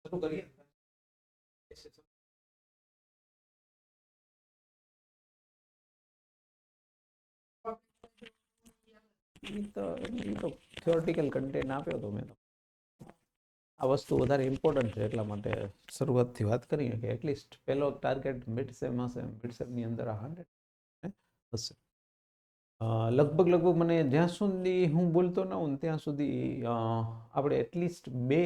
શરૂ કરીએ. તો થિયોરિટિકલ કન્ટેન્ટ આપ્યો તો મેં. આ વસ્તુ વધારે ઇમ્પોર્ટન્ટ છે એટલા માટે શરૂઆતથી વાત કરીએ કે એટલીસ્ટ પહેલો ટાર્ગેટ મિડ સેમ હશે. મિડ સેમની અંદર 100 હશે. લગભગ મને જ્યાં સુધી હું બોલતો ન હોઉં ત્યાં સુધી આપણે એટલીસ્ટ 2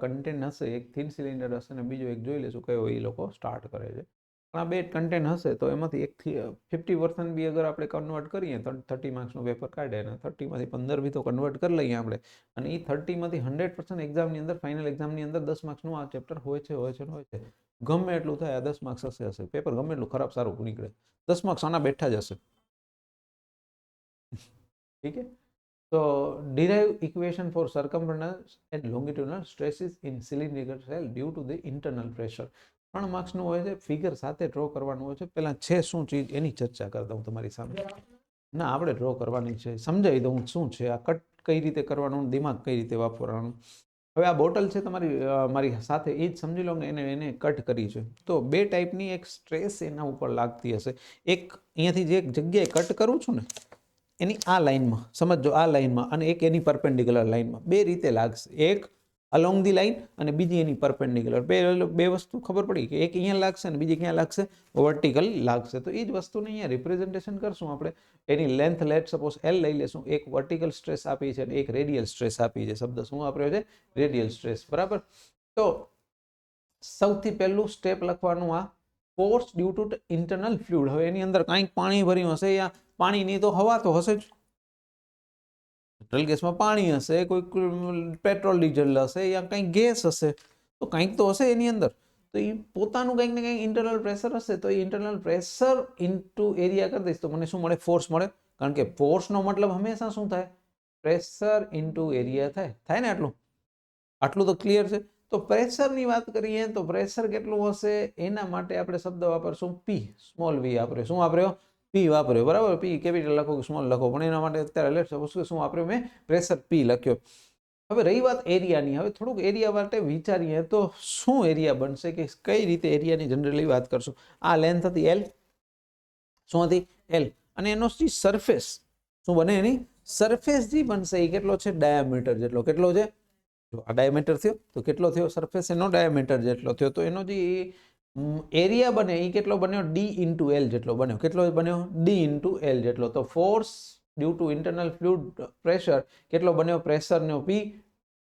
કન્ટેન્ટ હશે. એક થિન સિલિન્ડર હશે અને બીજો એક જોઈ લેશું કયો એ લોકો સ્ટાર્ટ કરે છે. પણ આ 2 કન્ટેન્ટ હશે તો એમાંથી એક 50% બી અગર આપણે કન્વર્ટ કરીએ તો 30 માર્ક્સનું પેપર કાઢે અને 30માંથી 15 બી તો કન્વર્ટ કરી લઈએ આપણે. અને એ 30માંથી 100% એક્ઝામની અંદર ફાઇનલ એક્ઝામની અંદર 10 માર્ક્સનું આ ચેપ્ટર હોય છે. ગમે એટલું થાય આ 10 માર્ક્સ હશે. પેપર ગમે એટલું ખરાબ સારું નીકળે 10 માર્ક્સ આના બેઠા જ હશે. ठीक है. So derive equation for circumference and longitudinal stresses in cylindrical cell due to the internal pressure. 3 માર્ક્સનું હોય છે. ફિગર સાથે ડ્રો કરવાનું હોય છે. પહેલા છે શું ચીજ એની ચર્ચા કરતા હું તમારી સામે. ના આપણે ડ્રો કરવાની છે. સમજાવી દઉં શું છે આ કટ કઈ રીતે કરવાનું, દિમાગ કઈ રીતે વાપરવાનું. હવે આ બોટલ છે તમારી મારી સાથે એ જ સમજી લો ને એને કટ કરી છે. તો 2 ટાઈપની એક સ્ટ્રેસ એના ઉપર લાગતી હશે. એક અહીંયાથી જે જગ્યાએ કટ કરું છું ને એની આ લાઈનમાં સમજો, આ લાઈનમાં અને એક એની પરપેન્ડિક્યુલર લાઈનમાં 2 રીતે લાગશે. એક અલોંગ ધી લાઈન અને બીજી એની પરપેન્ડિક્યુલર. બે વસ્તુ ખબર પડી કે એક અહીંયા લાગશે અને બીજી ક્યાં લાગશે, વર્ટિકલ લાગશે. તો એ જ વસ્તુને અહીંયા રિપ્રેઝન્ટેશન કરશું આપણે. એની લેન્થ લેટ સપોઝ L લઈ લેશું. એક વર્ટિકલ સ્ટ્રેસ આપી છે અને એક રેડિયલ સ્ટ્રેસ આપી છે. શબ્દ શું વાપર્યો છે? Radial stress. બરાબર. તો સૌથી પહેલું સ્ટેપ લખવાનું આ force due to internal fluid. હવે એની અંદર કાંઈક પાણી ભર્યું હશે, યા પાણીની તો હવા તો હશે જ. પેટ્રોલ ગેસમાં પાણી હશે, કોઈ પેટ્રોલ ડીઝલ હશે, યા કંઈક ગેસ હશે, તો કંઈક તો હશે એની અંદર. તો એ પોતાનું કંઈક ને કંઈક ઇન્ટરનલ પ્રેશર હશે. તો એ ઇન્ટરનલ પ્રેશર ઇન્ટુ એરિયા કરી દઈશ તો મને શું મળે? ફોર્સ મળે. કારણ કે ફોર્સનો મતલબ હંમેશા શું થાય? પ્રેશર ઇન્ટુ એરિયા થાય ને. આટલું તો ક્લિયર છે. તો પ્રેશરની વાત કરીએ તો પ્રેશર કેટલું હશે એના માટે આપણે શબ્દ વાપરશું પી. સ્મોલ વી વાપર્યો. શું વાપર્યો? પી વાપર્યો. બરાબર. પી કેપિટલ લખો કે સ્મોલ લખો, પણ એના માટે અત્યારે લેટ્સ સપોઝ શું વાપર્યો મેં? પ્રેશર પી લખ્યો. હવે રહી વાત એરિયાની. હવે થોડુંક એરિયા માટે વિચારીએ તો શું એરિયા બનશે, કે કઈ રીતે એરિયાની જનરલી વાત કરશું. આ લેન્થ હતી L. શું હતી? L. અને એનો જે સરફેસ શું બને? એની સરફેસ જે બનશે એ કેટલો છે? ડાયામીટર જેટલો. કેટલો છે? જો આ ડાયામીટર થયો તો કેટલો થયો? સરફેસ એનો ડાયામીટર જેટલો થયો. તો એનો જે એરિયા બને એ કેટલો બન્યો? D ઇન્ટુ L જેટલો બન્યો. કેટલો બન્યો? D ઇન્ટુ L જેટલો. તો force due to internal fluid pressure કેટલો બન્યો? પ્રેશરનો P,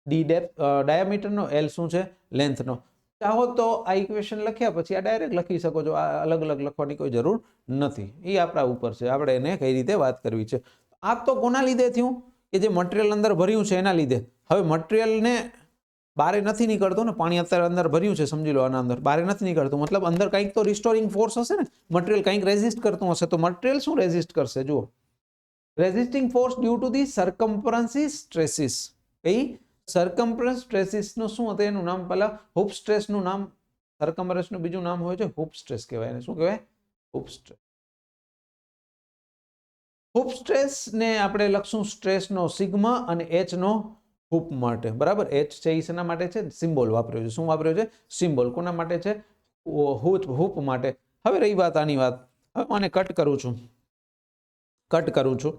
D ડેપ્થ ડાયામીટરનો, L શું છે? લેન્થનો. ચાહો તો આ ઇક્વેશન લખ્યા પછી આ ડાયરેક્ટ લખી શકો છો. આ અલગ અલગ લખવાની કોઈ જરૂર નથી. એ આપણા ઉપર છે, આપણે એને કઈ રીતે વાત કરવી છે. આ તો કોના લીધે થયું? કે જે મટીરિયલ અંદર ભર્યું છે એના લીધે. હવે મટીરિયલને બારે નથી નીકળતું ને, પાણી અત્યારે અંદર ભર્યું છે સમજી લો, આના અંદર બારે નથી નીકળતું, મતલબ અંદર કંઈક તો રિસ્ટોરિંગ ફોર્સ હશે ને. મટીરિયલ કંઈક રેઝિસ્ટ કરતું હશે. તો મટીરિયલ શું રેઝિસ્ટ કરશે? જુઓ, resisting force due to the circumference stresses. એ સરકમ્ફરન્સ સ્ટ્રેસીસનું શું હતું એનું નામ? પહેલા હૂપ સ્ટ્રેસનું નામ. સરકમ્ફરન્સનું બીજું નામ હોય છે હૂપ સ્ટ્રેસ કહેવાય. એને શું કહેવાય? Hoop stress. હૂપ સ્ટ્રેસ ને આપણે લખશું સ્ટ્રેસનો સિગ્મા અને H નો હૂપ માટે. બરાબર. H છે એ શેના માટે છે? સિમ્બોલ વાપર્યો છે. શું વાપર્યો છે? સિમ્બોલ. કોના માટે છે? હૂપ માટે. હવે રહી વાત આની વાત. હવે આને કટ કરું છું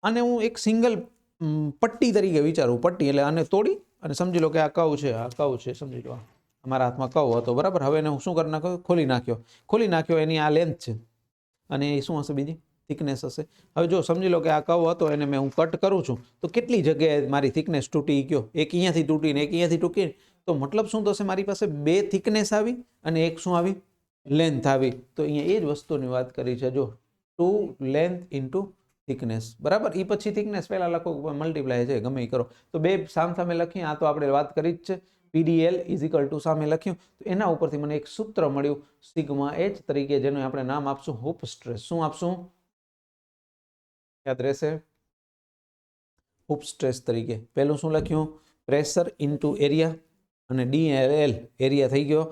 અને હું એક સિંગલ પટ્ટી તરીકે વિચારું. પટ્ટી એટલે આને તોડી અને સમજી લો કે આ કર્વ છે. આ કર્વ છે સમજી લો. અમારા હાથમાં કર્વ હતો. બરાબર. હવે એને હું શું કરી નાખ્યો? ખોલી નાખ્યો. એની આ લેન્થ છે અને એ શું હશે? બીજી થિકનેસ હશે. હવે જો સમજી લો કે આ કર્વ હતો, એને મેં હું કટ કરું છું તો કેટલી જગ્યાએ મારી થિકનેસ તૂટી ગયો? એક અહીંયાથી તૂટીને એક અહીંયાથી તૂટી. તો મતલબ શું થશે? મારી પાસે 2 થિકનેસ આવી અને એક શું આવી? લેન્થ આવી. તો અહીંયા એ જ વસ્તુની વાત કરી છે. જો 2 લેન્થ ઇન્ટુ થિકનેસ. બરાબર. એ પછી થિકનેસ પહેલા લખો, મલ્ટીપ્લાય છે ગમે એ કરો. તો 2 સામે લખીએ. આ તો આપણે વાત કરી જ છે. PDL ઇઝ ઇક્વલ ટુ સામે લખ્યું તો એના ઉપરથી મને એક સૂત્ર મળ્યું સિગ્મા H તરીકે, જેનું આપણે નામ આપશું હૂપ સ્ટ્રેસ. શું આપશું? યાદ રહેશે? હૂપ સ્ટ્રેસ તરીકે. પહેલું શું લખ્યું? પ્રેશર ઇન્ટુ એરિયા અને DL એરિયા થઈ ગયો.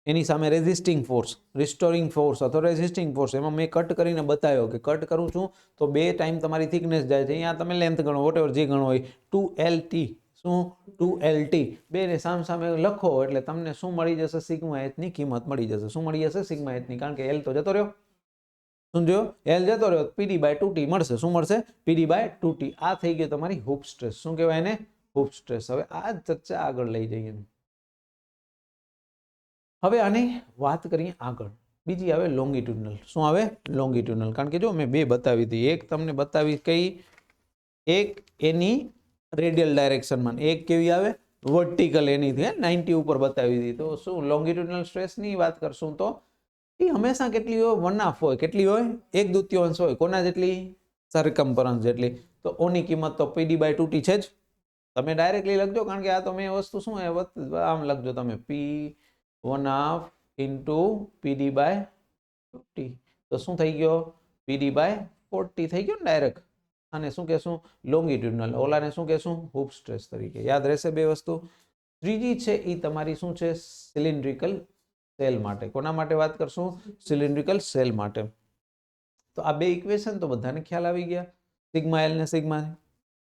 એની સામે રેઝિસ્ટિંગ ફોર્સ, રિસ્ટોરિંગ ફોર્સ અથવા રેઝિસ્ટિંગ ફોર્સ. એમાં મેં કટ કરીને બતાવ્યો કે કટ કરું છું તો 2 ટાઈમ તમારી થિકનેસ જાય છે. અહીંયા તમે લેન્થ ગણો, વોટેવર જે ગણો હોય. 2LT શું 2LT બેને સામ સામે લખો એટલે તમને શું મળી જશે સિગ્મા h ની કિંમત મળી જશે શું મળી જશે સિગ્મા h ની કારણ કે L તો જતો રહ્યો સમજો L જતો રહ્યો PD/2T મળશે શું મળશે PD/2T આ થઈ ગયો તમારી હૂપ સ્ટ્રેસ શું કહેવાય એને હૂપ સ્ટ્રેસ હવે આ ચર્ચા આગળ લઈ જઈએ હવે આની વાત કરીએ આગળ બીજી આવે લોંગિટ્યુડનલ શું આવે લોંગિટ્યુડનલ કારણ કે જો મેં બે બતાવી હતી એક તમને બતાવી કઈ એક એની રેડિયલ ડાયરેક્શનમાં એક કેવી આવે વર્ટિકલ એની થી 90 ઉપર બતાવી હતી તો શું લોંગિટ્યુડનલ સ્ટ્રેસ ની વાત કરશું તો એ હંમેશા કેટલી હોય 1/2 હોય કેટલી હોય 1/2 હોય કોના જેટલી સરકમ્ફરન્સ જેટલી તો ઓની કિંમત તો PD/2T છે જ તમે ડાયરેક્ટલી લખજો કારણ કે આ તો મેં વસ્તુ શું આમ લખજો તમે P1/2 into PD/2T તો શું થઈ ગયો PD/4T થઈ ગયો ને ડાયરેક્ટ આને શું કહેશું લોંગિટ્યુડનલ ઓલાને શું કહેશું હૂપ સ્ટ્રેસ તરીકે યાદ રહેશે બે વસ્તુ ત્રીજી છે એ તમારી શું છે સિલિન્ડ્રિકલ સેલ માટે કોના માટે વાત કરશું સિલિન્ડ્રિકલ સેલ માટે તો આ બે ઇક્વેશન તો બધાને ખ્યાલ આવી ગયા સિગ્મા L ને સિગ્મા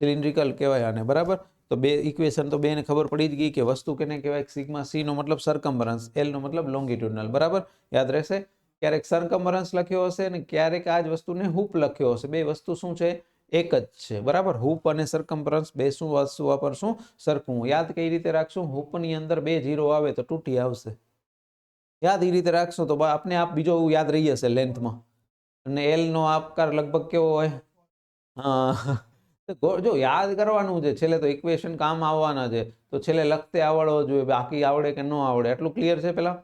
સિલિન્ડ્રિકલ કહેવાય આને બરાબર તો બે ઇક્વેશન તો બેને ખબર પડી જ ગઈ કે વસ્તુ કેને કહેવાય સિગ્મા C નો મતલબ સરકમ્ફરન્સ L નો મતલબ લોંગિટ્યુડનલ બરાબર યાદ રહેશે ક્યારેક સરકમ્ફરન્સ લખ્યો હશે અને ક્યારેક આ જ વસ્તુને હૂપ લખ્યો હશે બે વસ્તુ શું છે એક જ છે બરાબર હૂપ અને સરકમ્ફરન્સ બે શું વસ્તુ વાપરશું સરખું યાદ કઈ રીતે રાખશું હૂપની અંદર બે 0 આવે તો 2T આવશે યાદ એ રીતે રાખશો તો આપને આપ બીજો યાદ રહી જશે લેન્થમાં અને L નો આકાર લગભગ કેવો હોય જો યાદ કરવાનું છે છેલ્લે તો ઇક્વેશન કામ આવવાના છે તો છેલ્લે લખતે આવડવો જોઈએ બાકી આવડે કે ન આવડે એટલું ક્લિયર છે પેલા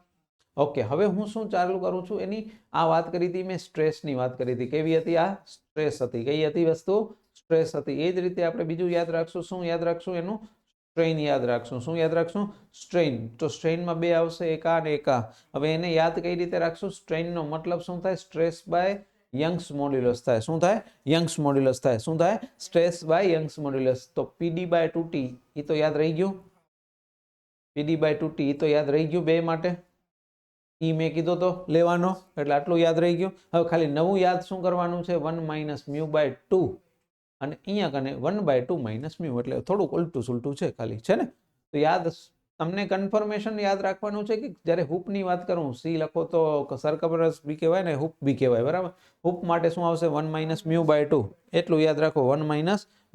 ઓકે હવે હું શું ચાલુ કરું છું એની આ વાત કરી હતી મેં સ્ટ્રેસની વાત કરી હતી કેવી હતી આ સ્ટ્રેસ હતી કઈ હતી વસ્તુ સ્ટ્રેસ હતી એ જ રીતે આપણે બીજું યાદ રાખશું શું યાદ રાખશું એનું સ્ટ્રેઇન યાદ રાખશું શું યાદ રાખશું સ્ટ્રેઇન તો સ્ટ્રેઇનમાં બે આવશે એક આ અને એક આ હવે એને યાદ કઈ રીતે રાખશું સ્ટ્રેઇનનો મતલબ શું થાય સ્ટ્રેસ બાય યંગ્સ મોડ્યુલસ થાય શું થાય યંગ્સ મોડ્યુલસ થાય શું થાય સ્ટ્રેસ બાય યંગ્સ મોડ્યુલસ તો PD/2T એ તો યાદ રહી ગયું PD/2T એ તો યાદ રહી ગયું બે માટે ઈ મેં કીધો તો લેવાનો એટલે આટલું યાદ રહી ગયું હવે ખાલી નવું યાદ શું કરવાનું છે 1 - μ/2 અને અહીંયા કને 1/2 - μ એટલે થોડુંક ઉલટું સુલટું છે ખાલી છે ને તો યાદ તમને કન્ફર્મેશન યાદ રાખવાનું છે કે જ્યારે હૂપની વાત કરું સી લખો તો સરકમ્ફરન્સ બી કહેવાય ને હૂપ બી કહેવાય બરાબર હૂપ માટે શું આવશે 1 - μ/2 એટલું યાદ રાખો 1 -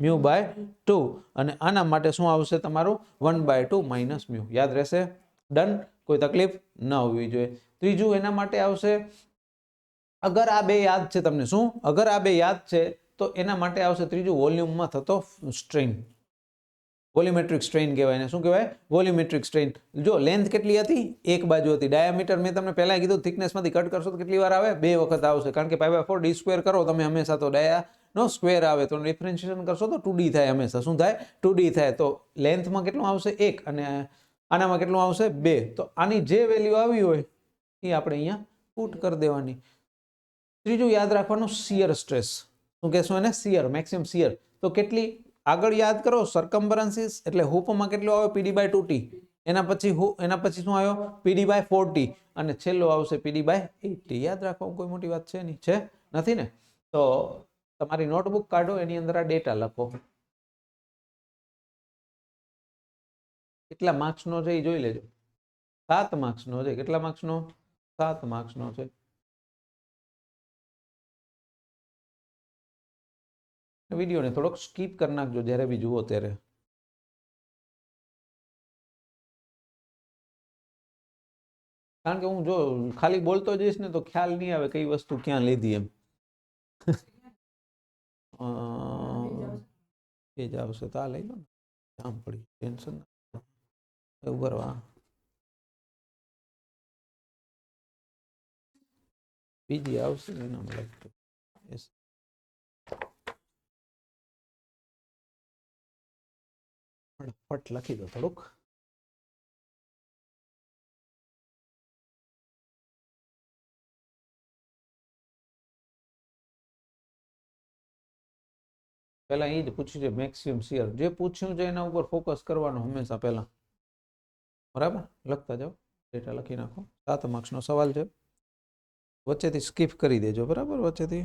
μ/2 અને આના માટે શું આવશે તમારું 1/2 - μ યાદ રહેશે ડન કોઈ તકલીફ ન હોવી જોઈએ ત્રીજું એના માટે આવશે અગર આ બે યાદ છે તમને શું અગર આ બે યાદ છે તો એના માટે આવશે ત્રીજું વોલ્યુમમાં થતો સ્ટ્રેઇન વોલ્યુમેટ્રિક સ્ટ્રેઇન કહેવાય ને શું કહેવાય વોલ્યુમેટ્રિક સ્ટ્રેઇન જો લેન્થ કેટલી હતી એક બાજુ હતી ડાયામીટર મેં તમને પહેલા કીધું થિકનેસમાંથી કટ કરશો તો કેટલી વાર આવે બે વખત આવશે કારણ કે π/4 d² કરો તમે હંમેશા તો ડાયા નો સ્ક્વેર આવે તો ડિફરન્શિએશન કરશો તો 2D થાય હંમેશા શું થાય 2D થાય તો લેન્થમાં કેટલું આવશે 1 અને આનામાં કેટલું આવશે 2 તો આની જે વેલ્યુ આવી હોય એ આપણે અહીંયા પુટ કરી દેવાની ત્રીજું યાદ રાખવાનું શિયર સ્ટ્રેસ શું કહેશું એને શિયર મેક્સિમમ શિયર તો કેટલી આગળ યાદ કરો સરકમ્ફરન્સીસ એટલે હૂપમાં કેટલો આવ્યો PD/2T એના પછી શું આવ્યો PD/4T અને છેલ્લો આવશે PD/8T યાદ રાખવા કોઈ મોટી વાત છે નહીં છે નથી ને તો તમારી નોટબુક કાઢો એની અંદર આ ડેટા લખો કેટલા માર્ક્સનો છે એ જોઈ લેજો 7 માર્ક્સનો છે કેટલા માર્ક્સનો 7 માર્ક્સનો છે વિડીયોને થોડોક સ્કીપ કરી નાખજો જ્યારે બી જુઓ ત્યારે કારણ કે હું જો ખાલી બોલતો જઈશ ને તો ખ્યાલ નહીં આવે કઈ વસ્તુ ક્યાં લીધી એમ એ જ આવશે તો આ લઈ લો ને જામ પડી ટેન્શન ઉભર વા બીજી આવશે એના લખતો ફટ લખી દો થોડુંક પહેલા એ જ પૂછ્યું છે મેક્સિમમ શિયર જે પૂછ્યું છે એના ઉપર ફોકસ કરવાનું હંમેશા પહેલા બરાબર લખતા જાઓ ડેટા લખી નાખો 7 માર્ક્સનો સવાલ છે વચ્ચેથી સ્કીપ કરી દેજો બરાબર વચ્ચેથી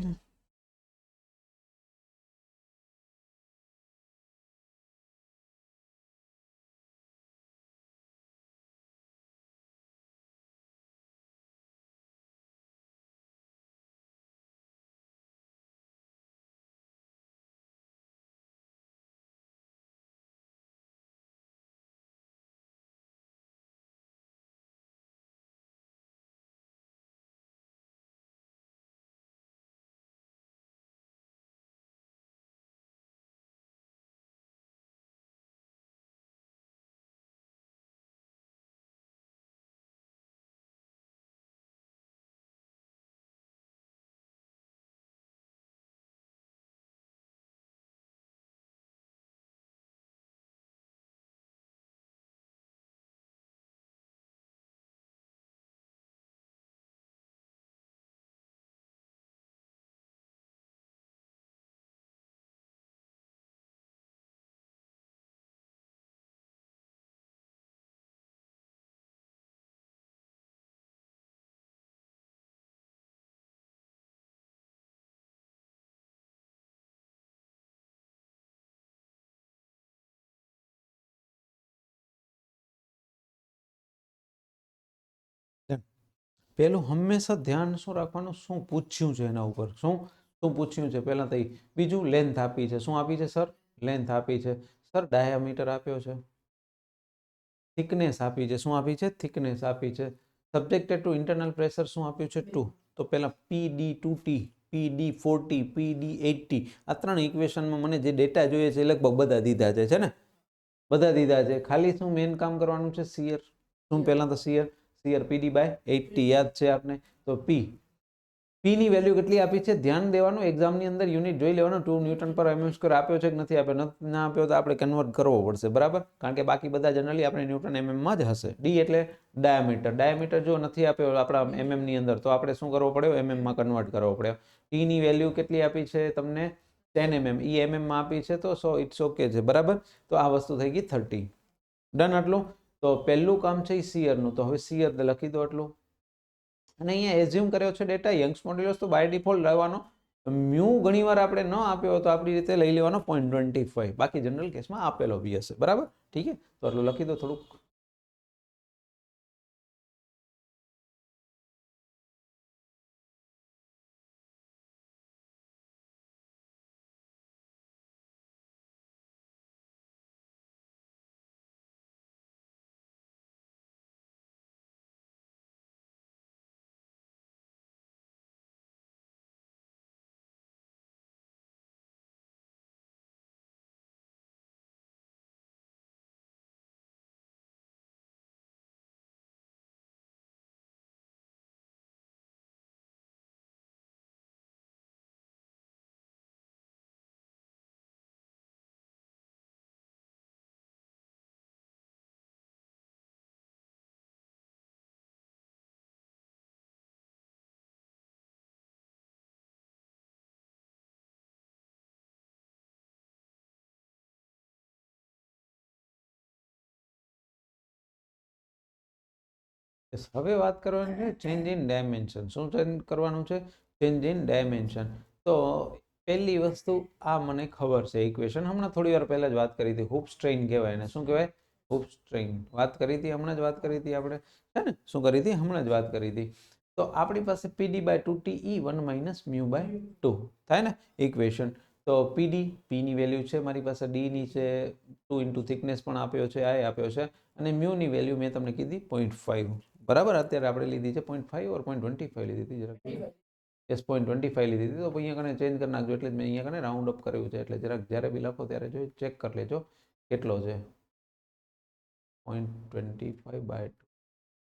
પેલું હંમેશા ધ્યાન શું રાખવાનું, શું પૂછ્યું છે એના ઉપર, શું પૂછ્યું છે પહેલા તો. બીજું લેન્થ આપી છે, શું આપી છે સર, લેન્થ આપી છે સર, ડાયામીટર આપ્યો છે, થિકનેસ આપી છે, શું આપી છે, થિકનેસ આપી છે, સબ્જેક્ટેડ ટુ ઇન્ટરનલ પ્રેશર શું આપ્યું છે 2. તો પહેલા PD2T, PD40, PD80 આ ત્રણ ઇક્વેશનમાં મને જે ડેટા જોઈએ છે એ લગભગ બધા દીધા છે ને, બધા દીધા છે. ખાલી શું મેઇન કામ કરવાનું છે, શિયર. શું પહેલા તો શિયર, PD/80 યાદ છે આપને. તો P ની વેલ્યુ કેટલી આપી છે ધ્યાન દેવાનું, એક્ઝામની અંદર યુનિટ જોઈ લેવાનું, 2 ન્યૂટન પર mm² આપ્યો છે કે નથી આપ્યો, ના આપ્યો તો આપણે કન્વર્ટ કરવો પડશે, બરાબર, કારણ કે બાકી બધા જનરલી આપણે ન્યૂટન mm માં જ હશે. ડી એટલે ડાયામીટર, ડાયામીટર જો નથી આપ્યો આપણા mm ની અંદર તો આપણે શું કરવો પડ્યો, mm માં કન્વર્ટ કરવો પડ્યો. ટી ની વેલ્યુ કેટલી આપી છે તમને 10 mm, ઈ mm માં આપી છે તો સો ઇટ્સ ઓકે છે, બરાબર. તો આ વસ્તુ થઈ ગઈ 30. ડન આટલું. તો પહેલું કામ છે એ શિયરનું, તો હવે શિયર લખી દો આટલું. અને અહીંયા એઝ્યુમ કર્યો છે ડેટા યંગ્સ મોડ્યુલસ, તો બાય ડિફોલ્ટ રહેવાનો મ્યુ ઘણીવાર આપણે ન આપ્યો હોય તો આપણી રીતે લઈ લેવાનો 0.25, બાકી જનરલ કેસમાં આપેલો બી હશે, બરાબર, ઠીક છે. તો આટલું લખી દો થોડુંક. હવે વાત કરવાની છે ચેન્જ ઇન ડાયમેન્શન. શું ચેન્જ કરવાનું છે, ચેન્જ ઇન ડાયમેન્શન. તો પહેલી વસ્તુ આ મને ખબર છે ઇક્વેશન, હમણાં થોડી વાર પહેલા જ વાત કરી હતી, હૂપ સ્ટ્રેઇન કહેવાય એને, શું કહેવાય, હૂપ સ્ટ્રેઇન. વાત કરી હતી હમણાં જ, વાત કરી હતી આપણે, છે ને, શું કરી હતી હમણાં જ વાત કરી હતી. તો આપણી પાસે PD/2T ઈ 1 - μ/2 થાય ને ઇક્વેશન. તો P ની વેલ્યુ છે મારી પાસે, ડી ની છે, 2 * થિકનેસ પણ આપ્યો છે, આ આપ્યો છે, અને મ્યુ ની વેલ્યુ મેં તમને કીધી 0.5, બરાબર. અત્યારે આપણે લીધી છે 0.5 ઓર 0.25 લીધી હતી, જરાક યસ 0.25 લીધી હતી. તો અહીંયા કને ચેન્જ કરી નાખજો, એટલે જ મેં અહીંયા કને રાઉન્ડ અપ કર્યું છે, એટલે જરાક જ્યારે બી લખો ત્યારે જો ચેક કરી લેજો કેટલો છે. 0.25/2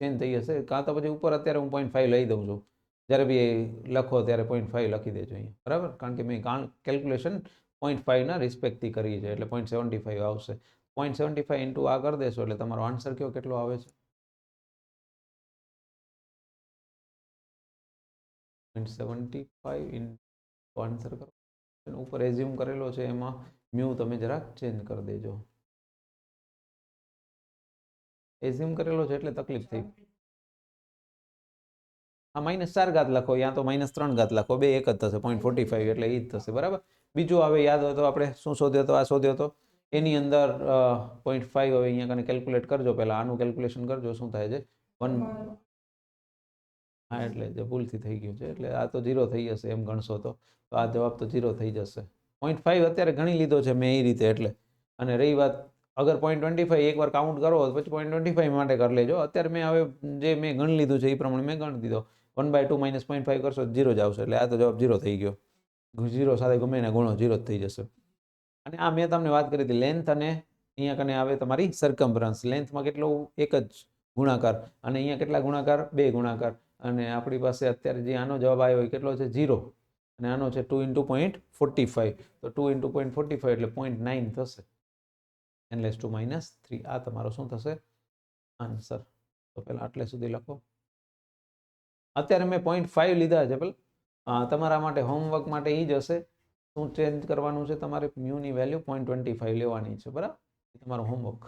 ચેન્જ થઈ જશે, કાં તો પછી ઉપર અત્યારે હું 0.5 લઈ દઉં છું, જ્યારે બી લખો ત્યારે 0.5 લખી દેજો અહીંયા, બરાબર, કારણ કે મેં કેલ્ક્યુલેશન 0.5 ના રિસ્પેક્ટથી કરી છે, એટલે 0.75 આવશે. 0.75 ઇન્ટુ આ કરી દેશો એટલે તમારો આન્સર કયો કેટલો આવે છે, 0.75 ઇન્ટુ આન્સર કરો. ઉપર એઝ્યુમ કરેલો છે એમાં મ્યુ તમે જરાક ચેન્જ કરી દેજો, એઝ્યુમ કરેલો છે એટલે તકલીફ થઈ. આ -4 લખો, યા તો -3 લખો, બે એક જ થશે, 0.45 એટલે એ જ થશે, બરાબર. બીજું હવે યાદ હોય તો આપણે શું શોધ્યો તો, આ શોધ્યો તો એની અંદર 0.5 હવે અહીંયા કને કેલ્ક્યુલેટ કરજો, પહેલા આનું કેલ્ક્યુલેશન કરજો શું થાય છે 1. હા એટલે જે ભૂલથી થઈ ગયું છે, એટલે આ તો 0 થઈ જશે એમ ગણશો તો આ જવાબ તો 0 થઈ જશે. 0.5 અત્યારે ગણી લીધો છે મેં એ રીતે, એટલે. અને રહી વાત, અગર 0.25 એકવાર કાઉન્ટ કરો પછી 0.25 માટે કરી લેજો. અત્યારે મેં હવે જે મેં ગણી લીધું છે એ પ્રમાણે મેં ગણી દીધો, 1/2 - 0.5 કરશો 0 જ આવશે, એટલે આ તો જવાબ 0 થઈ ગયો. 0 સાથે ગમે એના ગુણો 0 જ થઈ જશે. અને આ મેં તમને વાત કરી હતી લેન્થ, અને અહીંયા કને આવે તમારી સરકમ્ફરન્સ. લેન્થમાં કેટલો, એક જ ગુણાકાર, અને અહીંયા કેટલા ગુણાકાર, 2 ગુણાકાર. અને આપણી પાસે અત્યારે જે આનો જવાબ આવ્યો એ કેટલો છે 0, અને આનો છે 2 * 0.45, તો 2 * 0.45 એટલે 0.9 થશે, n⁻⁻3. આ તમારો શું થશે આન્સર. તો પહેલા આટલે સુધી લખો. અત્યારે મેં 0.5 લીધા છે, પણ તમારા માટે હોમવર્ક માટે એ જ હશે. શું ચેન્જ કરવાનું છે તમારે, મ્યુની વેલ્યુ 0.25 લેવાની છે, બરાબર, તમારો હોમવર્ક.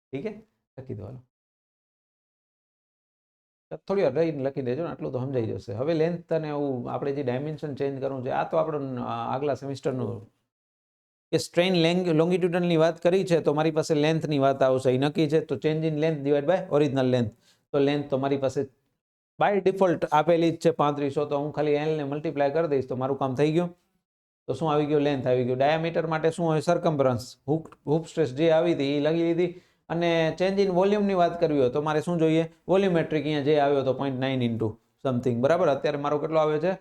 ઠીક છે, લખી દો હાલો. થોડી વાર રહીને લખી દેજો ને, આટલું તો સમજાઈ જશે. હવે લેન્થ અને આપણે જે ડાયમેન્શન ચેન્જ કરવું છે, આ તો આપણું આગલા સેમિસ્ટરનું કે સ્ટ્રેઇન લોંગિટ્યુડનની વાત કરી છે, તો મારી પાસે લેન્થની વાત આવશે, એ નક્કી છે. તો change in length divide by original length. તો લેન્થ તો મારી પાસે બાય ડિફોલ્ટ આપેલી જ છે 3500, તો હું ખાલી L ને મલ્ટીપ્લાય કરી દઈશ તો મારું કામ થઈ ગયું. તો શું આવી ગયું? લેન્થ આવી ગયું. ડાયામીટર માટે શું હોય? સર્કમ્ફરન્સ. હૂપ સ્ટ્રેસ જે આવી હતી એ લખી લીધી. અને ચેન્જ ઇન વોલ્યુમની વાત કરવી હોય તો મારે શું જોઈએ? વોલ્યુમેટ્રિક. અહીંયા જે આવ્યો તો 0.9 ઇન્ટુ સમથિંગ, બરાબર. અત્યારે મારો કેટલો આવ્યો છે?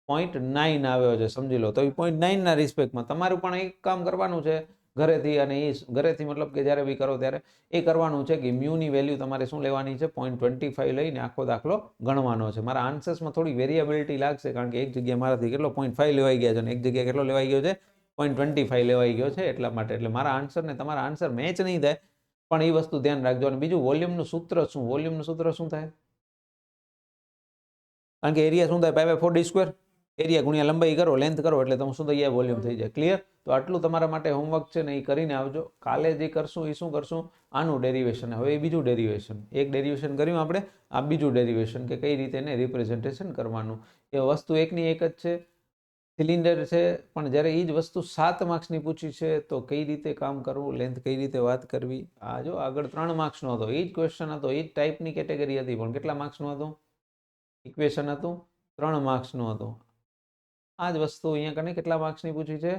0.9 આવ્યો છે, સમજી લો. તો એ 0.9 ના રિસ્પેક્ટમાં તમારું પણ એક કામ કરવાનું છે ઘરેથી, અને એ ઘરેથી મતલબ કે જ્યારે બી કરો ત્યારે એ કરવાનું છે કે મ્યુની વેલ્યુ તમારે શું લેવાની છે? 0.25 લઈને આખો દાખલો ગણવાનો છે. મારા આન્સર્સમાં થોડી વેરિયેબિલિટી લાગશે, કારણ કે એક જગ્યાએ મારાથી કેટલો 0.5 લેવાઈ ગયા છે અને એક જગ્યાએ કેટલો લેવાઈ ગયો છે? 0.25 લેવાઈ ગયો છે. એટલા માટે એટલે મારા આન્સર ને તમારા આન્સર મેચ નહીં થાય, પણ એ વસ્તુ ધ્યાન રાખજો. અને બીજું, વોલ્યુમનું સૂત્ર શું? વોલ્યુમનું સૂત્ર શું થાય? કારણ કે એરિયા શું થાય? π/4d². એરિયા ગુણ્યા લંબાઈ કરો, લેન્થ કરો, એટલે તમે શું થઈ જાય? વોલ્યુમ થઈ જાય. ક્લિયર? તો આટલું તમારા માટે હોમવર્ક છે ને, એ કરીને આવજો. કાલે જે કરશું એ શું કરશું? આનું ડેરિવેશન. હવે એ બીજું ડેરિવેશન, એક ડેરિવેશન કર્યું આપણે, આ બીજું ડેરિવેશન, કે કઈ રીતે એને રિપ્રેઝન્ટેશન કરવાનું. એ વસ્તુ એકની એક જ છે, સિલિન્ડર છે, પણ જ્યારે એ જ વસ્તુ 7 માર્ક્સની પૂછી છે તો કઈ રીતે કામ કરવું, લેન્થ કઈ રીતે વાત કરવી. આ જો આગળ 3 માર્ક્સનો હતો, એ જ ક્વેશ્ચન હતો, એ જ ટાઈપની કેટેગરી હતી, પણ કેટલા માર્ક્સનું હતું? ઇક્વેશન હતું 3 માર્ક્સનું હતું. આ જ વસ્તુ અહીંયા કને કેટલા માર્ક્સની પૂછી છે?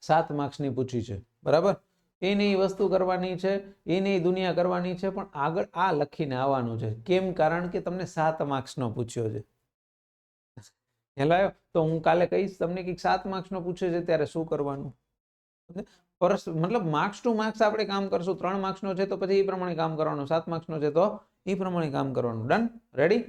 7 માર્ક્સની પૂછી છે, બરાબર. એની વસ્તુ કરવાની છે, એની દુનિયા કરવાની છે, પણ આગળ આ લખીને આવવાનું છે. કેમ? કારણ કે તમને 7 માર્ક્સનો પૂછ્યો છે. ખ્યાલ આવ્યો? તો હું કાલે કહીશ તમને કે 7 માર્ક્સનો પૂછે છે ત્યારે શું કરવાનું. મતલબ માર્ક્સ ટુ માર્ક્સ આપણે કામ કરશું. 3 માર્ક્સનો છે તો પછી એ પ્રમાણે કામ કરવાનું, 7 માર્ક્સનો છે તો એ પ્રમાણે કામ કરવાનું. ડન? રેડી?